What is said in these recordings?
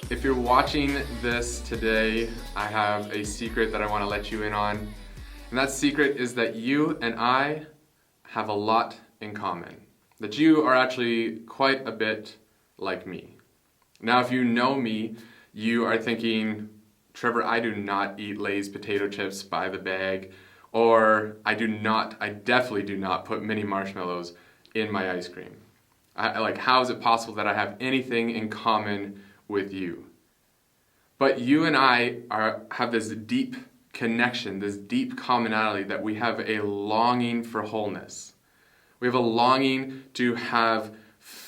If you're watching this today, I have a secret that I want to let you in on. And that secret is that you and I have a lot in common. That you are actually quite a bit like me. Now, if you know me, you are thinking, Trevor, I do not eat Lay's potato chips by the bag, or I definitely do not put mini marshmallows in my ice cream. How is it possible that I have anything in common with you? But you and I have this deep connection, this deep commonality, that we have a longing for wholeness. We have a longing to have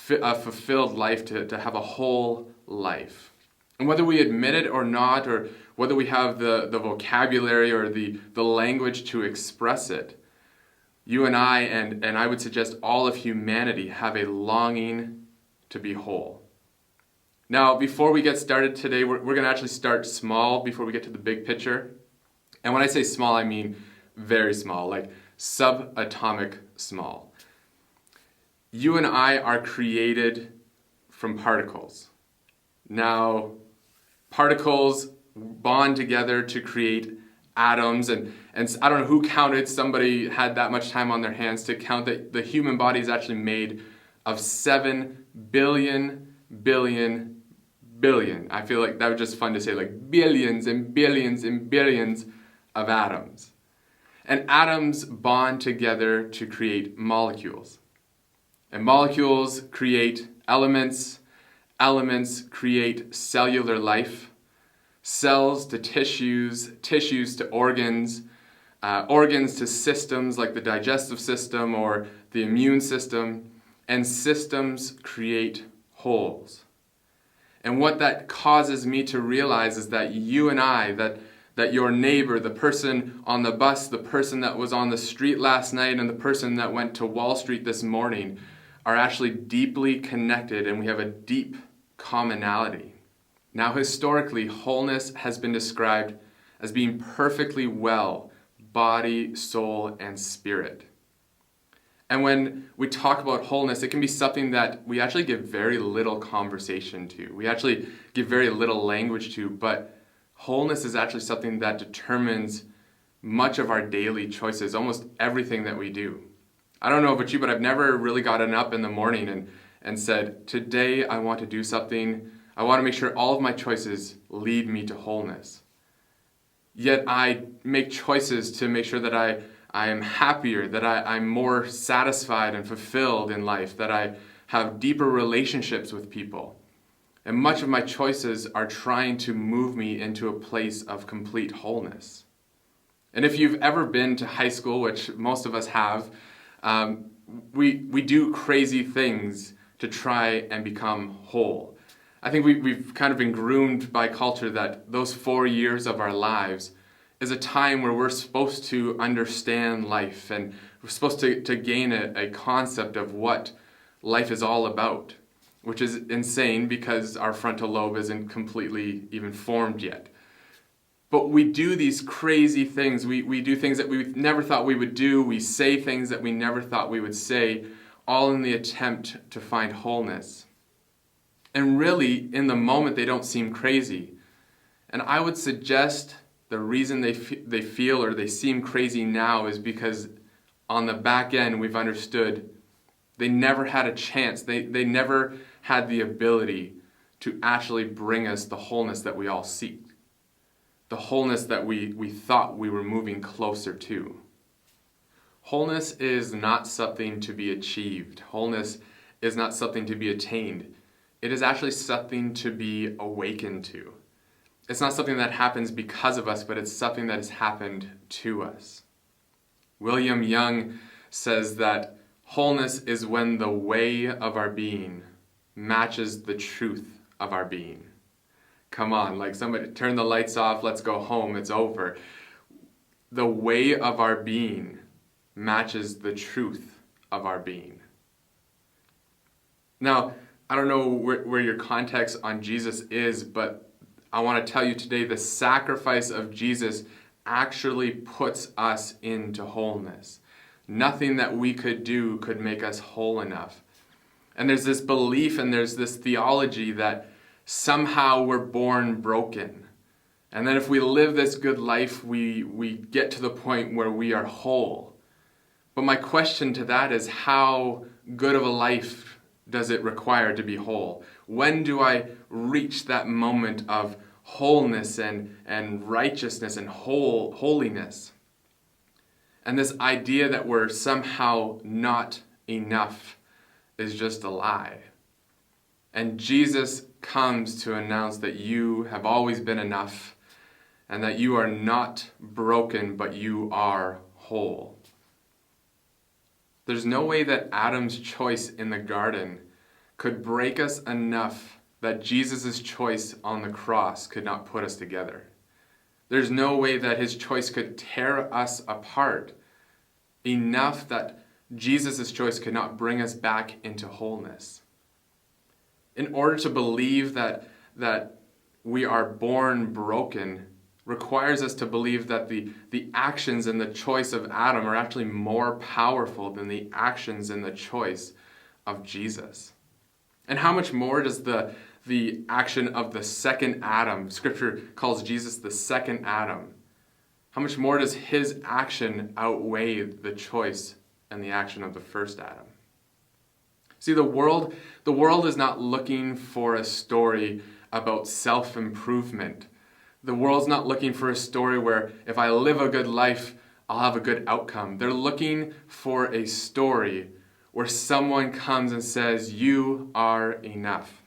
a fulfilled life, to have a whole life. And whether we admit it or not, or whether we have the vocabulary or the language to express it, you and I would suggest all of humanity, have a longing to be whole. Now, before we get started today, we're going to actually start small before we get to the big picture. And when I say small, I mean very small, like subatomic small. You and I are created from particles. Now, particles bond together to create atoms, and I don't know who counted, somebody had that much time on their hands to count that the human body is actually made of 7 billion. I feel like that was just fun to say, like billions and billions and billions of atoms. And atoms bond together to create molecules. And molecules create elements. Elements create cellular life. Cells to tissues, tissues to organs, organs to systems like the digestive system or the immune system, and systems create wholes. And what that causes me to realize is that you and I, that your neighbor, the person on the bus, the person that was on the street last night, and the person that went to Wall Street this morning are actually deeply connected, and we have a deep commonality. Now, historically, wholeness has been described as being perfectly well, body, soul, and spirit. And when we talk about wholeness, it can be something that we actually give very little conversation to. We actually give very little language to, but wholeness is actually something that determines much of our daily choices, almost everything that we do. I don't know about you, but I've never really gotten up in the morning and said, today I want to do something. I want to make sure all of my choices lead me to wholeness. Yet I make choices to make sure that I am happier, that I'm more satisfied and fulfilled in life, that I have deeper relationships with people. And much of my choices are trying to move me into a place of complete wholeness. And if you've ever been to high school, which most of us have, we do crazy things to try and become whole. I think we've kind of been groomed by culture that those 4 years of our lives is a time where we're supposed to understand life, and we're supposed to gain a concept of what life is all about, which is insane because our frontal lobe isn't completely even formed yet. But we do these crazy things. We do things that we never thought we would do. We say things that we never thought we would say, all in the attempt to find wholeness. And really, in the moment, they don't seem crazy. And I would suggest the reason they feel or they seem crazy now is because on the back end, we've understood they never had a chance. They never had the ability to actually bring us the wholeness that we all seek. The wholeness that we thought we were moving closer to. Wholeness is not something to be achieved. Wholeness is not something to be attained. It is actually something to be awakened to. It's not something that happens because of us, but it's something that has happened to us. William Young says that wholeness is when the way of our being matches the truth of our being. Come on, like somebody turn the lights off, let's go home, it's over. The way of our being matches the truth of our being. Now, I don't know where your context on Jesus is, but I want to tell you today the sacrifice of Jesus actually puts us into wholeness. Nothing that we could do could make us whole enough. And there's this belief and there's this theology that somehow we're born broken. And then if we live this good life, we get to the point where we are whole. But my question to that is, how good of a life does it require to be whole? When do I reach that moment of wholeness and righteousness and holiness? And this idea that we're somehow not enough is just a lie. And Jesus comes to announce that you have always been enough, and that you are not broken, but you are whole. There's no way that Adam's choice in the garden could break us enough that Jesus' choice on the cross could not put us together. There's no way that his choice could tear us apart enough that Jesus' choice could not bring us back into wholeness. In order to believe that we are born broken requires us to believe that the actions and the choice of Adam are actually more powerful than the actions and the choice of Jesus. And how much more does the action of the second Adam, Scripture calls Jesus the second Adam, how much more does his action outweigh the choice and the action of the first Adam? See, the world is not looking for a story about self-improvement. The world's not looking for a story where if I live a good life, I'll have a good outcome. They're looking for a story where someone comes and says, you are enough.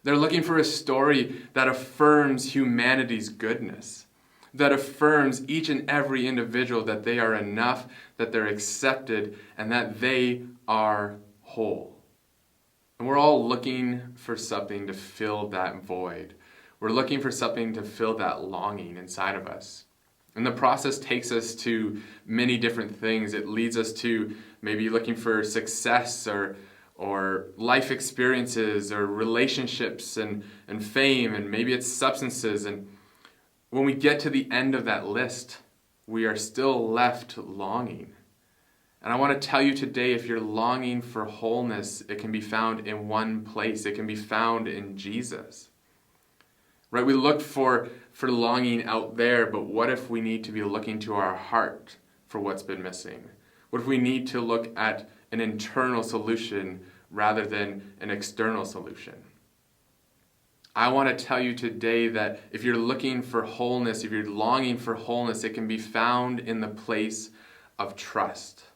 They're looking for a story that affirms humanity's goodness, that affirms each and every individual that they are enough, that they're accepted, and that they are whole. And we're all looking for something to fill that void. We're looking for something to fill that longing inside of us. And the process takes us to many different things. It leads us to maybe looking for success or life experiences or relationships and fame, and maybe it's substances. And when we get to the end of that list, we are still left longing. And I want to tell you today, if you're longing for wholeness, it can be found in one place. It can be found in Jesus. Right? We look for longing out there, but what if we need to be looking to our heart for what's been missing? What if we need to look at an internal solution rather than an external solution? I want to tell you today that if you're looking for wholeness, if you're longing for wholeness, it can be found in the place of trust.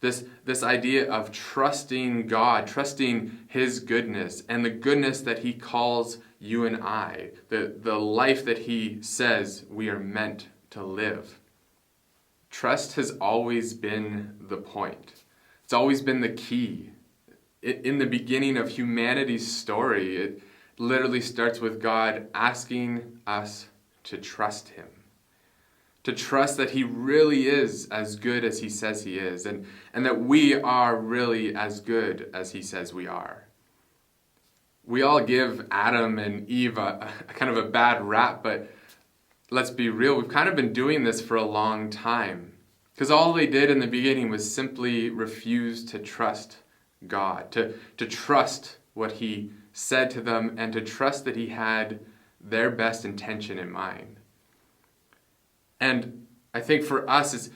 This idea of trusting God, trusting his goodness, and the goodness that he calls you and I, the life that he says we are meant to live. Trust has always been the point. It's always been the key. In the beginning of humanity's story, it literally starts with God asking us to trust him. To trust that he really is as good as he says he is, and that we are really as good as he says we are. We all give Adam and Eve a kind of a bad rap, but let's be real, we've kind of been doing this for a long time. Because all they did in the beginning was simply refuse to trust God, to trust what he said to them, and to trust that he had their best intention in mind. And I think for us, as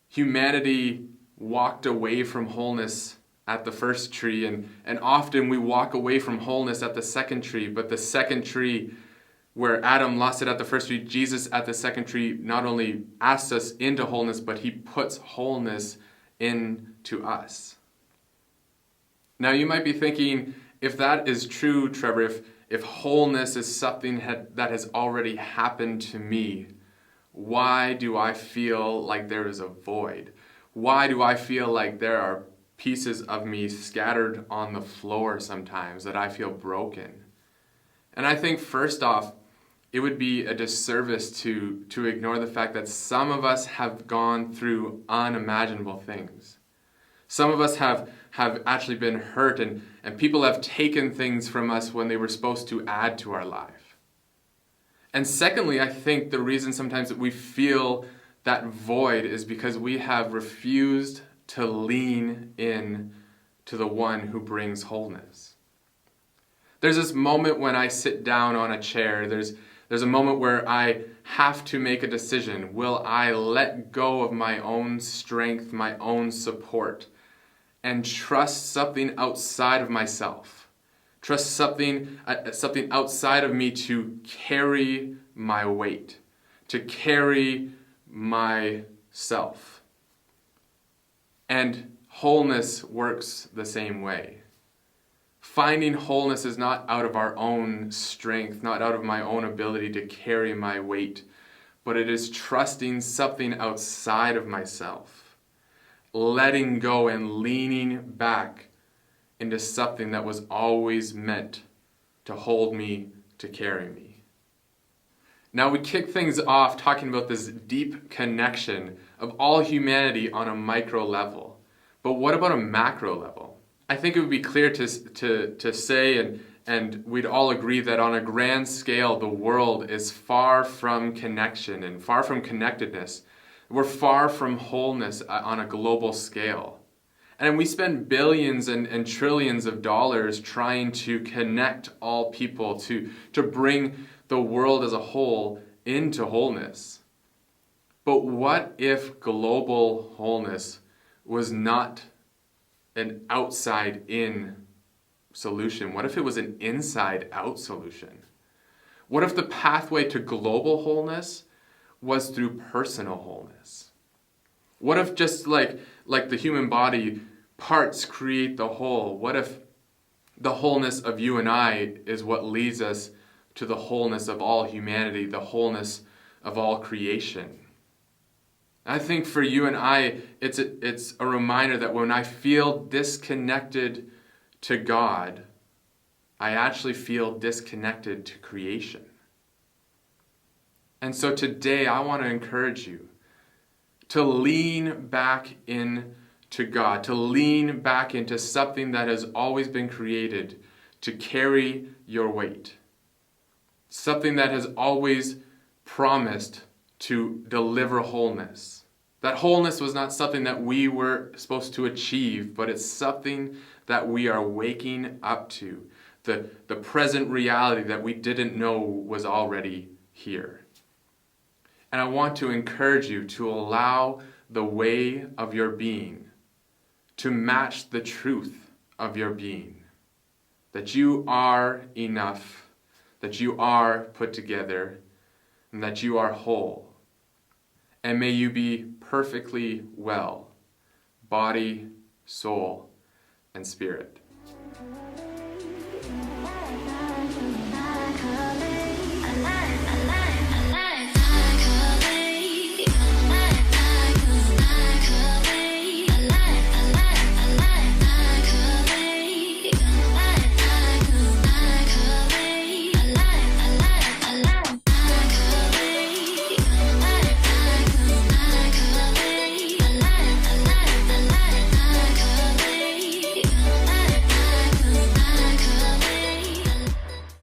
humanity walked away from wholeness at the first tree, and often we walk away from wholeness at the second tree, but the second tree, where Adam lost it at the first tree, Jesus at the second tree not only asks us into wholeness, but he puts wholeness into us. Now you might be thinking, if that is true, Trevor, if wholeness is something that has already happened to me, why do I feel like there is a void? Why do I feel like there are pieces of me scattered on the floor sometimes, that I feel broken? And I think first off, it would be a disservice to ignore the fact that some of us have gone through unimaginable things. Some of us have actually been hurt, and people have taken things from us when they were supposed to add to our life. And secondly, I think the reason sometimes that we feel that void is because we have refused to lean in to the one who brings wholeness. There's this moment when I sit down on a chair. There's a moment where I have to make a decision. Will I let go of my own strength, my own support, and trust something outside of myself? Trust something outside of me to carry my weight, to carry myself. And wholeness works the same way. Finding wholeness is not out of our own strength, not out of my own ability to carry my weight, but it is trusting something outside of myself, letting go and leaning back into something that was always meant to hold me, to carry me. Now we kick things off talking about this deep connection of all humanity on a micro level. But what about a macro level? I think it would be clear to say, and we'd all agree that on a grand scale, the world is far from connection and far from connectedness. We're far from wholeness on a global scale. And we spend billions and trillions of dollars trying to connect all people, to bring the world as a whole into wholeness. But what if global wholeness was not an outside-in solution? What if it was an inside-out solution? What if the pathway to global wholeness was through personal wholeness? What if just like the human body, parts create the whole? What if the wholeness of you and I is what leads us to the wholeness of all humanity, the wholeness of all creation? I think for you and I, it's a reminder that when I feel disconnected to God, I actually feel disconnected to creation. And so today I want to encourage you to lean back into God, to lean back into something that has always been created to carry your weight. Something that has always promised to deliver wholeness. That wholeness was not something that we were supposed to achieve, but it's something that we are waking up to. The present reality that we didn't know was already here. And I want to encourage you to allow the way of your being to match the truth of your being. That you are enough, that you are put together, and that you are whole. And may you be perfectly well, body, soul, and spirit.